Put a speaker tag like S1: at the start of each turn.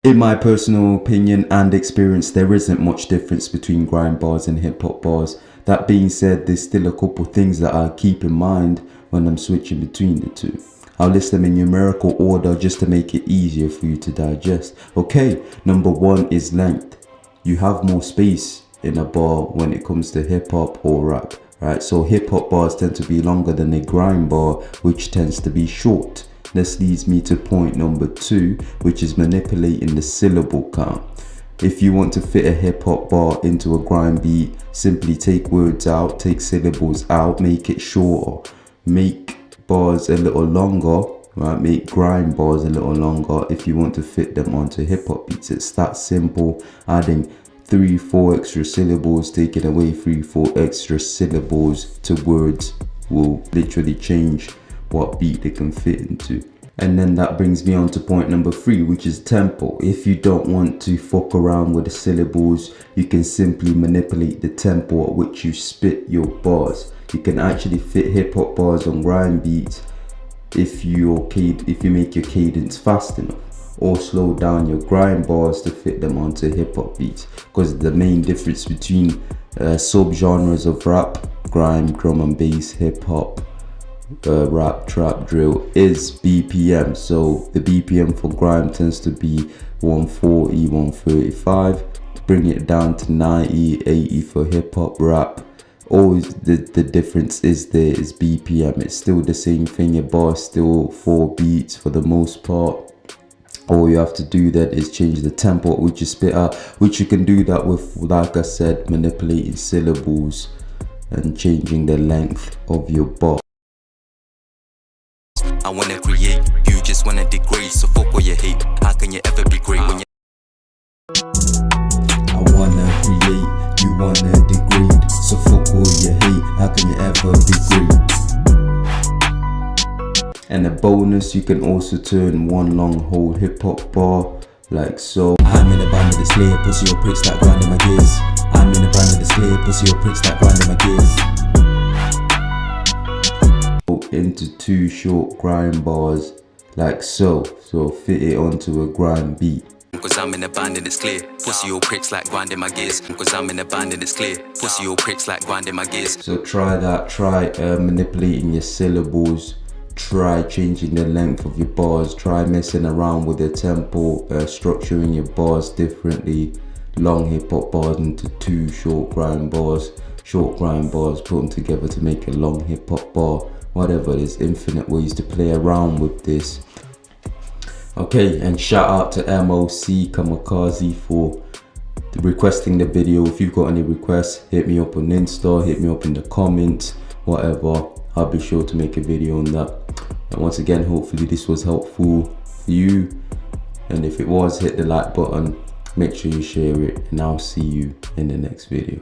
S1: In my personal opinion and experience, there isn't much difference between grime bars and hip hop bars. That being said, there's still a couple things that I keep in mind when I'm switching between the two. I'll list them in numerical order just to make it easier for you to digest. Okay, number one is length. You have more space in a bar when it comes to hip hop or rap, right? So hip hop bars tend to be longer than a grime bar, which tends to be short. This leads me to point number two, which is manipulating the syllable count. If you want to fit a hip hop bar into a grime beat, simply take words out, take syllables out, make it shorter, make bars a little longer, right? Make grime bars a little longer if you want to fit them onto hip hop beats. It's that simple. Adding 3-4 extra syllables, taking away 3-4 extra syllables to words will literally change what beat they can fit into. And then that brings me on to point number three, which is tempo. If you don't want to fuck around with the syllables, you can simply manipulate the tempo at which you spit your bars. You can actually fit hip hop bars on grime beats if you make your cadence fast enough, or slow down your grime bars to fit them onto hip hop beats. Because the main difference between subgenres of rap, grime, drum and bass, hip hop, rap, trap, drill is BPM. So the BPM for grime tends to be 140, 135. Bring it down to 90, 80 for hip hop, rap. Always the difference is BPM. It's still the same thing. Your bar is still 4 beats for the most part. All you have to do then is change the tempo at which you spit out, which you can do that with, like I said, manipulating syllables and changing the length of your bar.
S2: I wanna create, you just wanna degrade, so fuck what you hate. How can you ever be great when you
S1: I wanna create, you wanna degrade, so fuck what you hate. How can you ever be great? And a bonus, you can also turn one long whole hip hop bar like so.
S3: I'm in a band with the slave, pussy or pricks that grind in my gears. I'm in a band with the slave, pussy or pricks that grind in my gears.
S1: Into 2 short grime bars like so. So fit it onto a grime beat.
S2: Cause I'm in a band and it's clear. Pussy all pricks like grinding my gears. Cause I'm in a band and it's clear. Pussy all pricks like grinding my gears.
S1: So try that, try manipulating your syllables, try changing the length of your bars, try messing around with the tempo, structuring your bars differently. Long hip hop bars into 2 short grime bars, put them together to make a long hip hop bar. Whatever, there's infinite ways to play around with this. Okay, and shout out to MOC Kamikaze for requesting the video. If you've got any requests, hit me up on Insta, hit me up in the comments, whatever. I'll be sure to make a video on that. And once again, hopefully this was helpful for you. And if it was, hit the like button, make sure you share it, and I'll see you in the next video.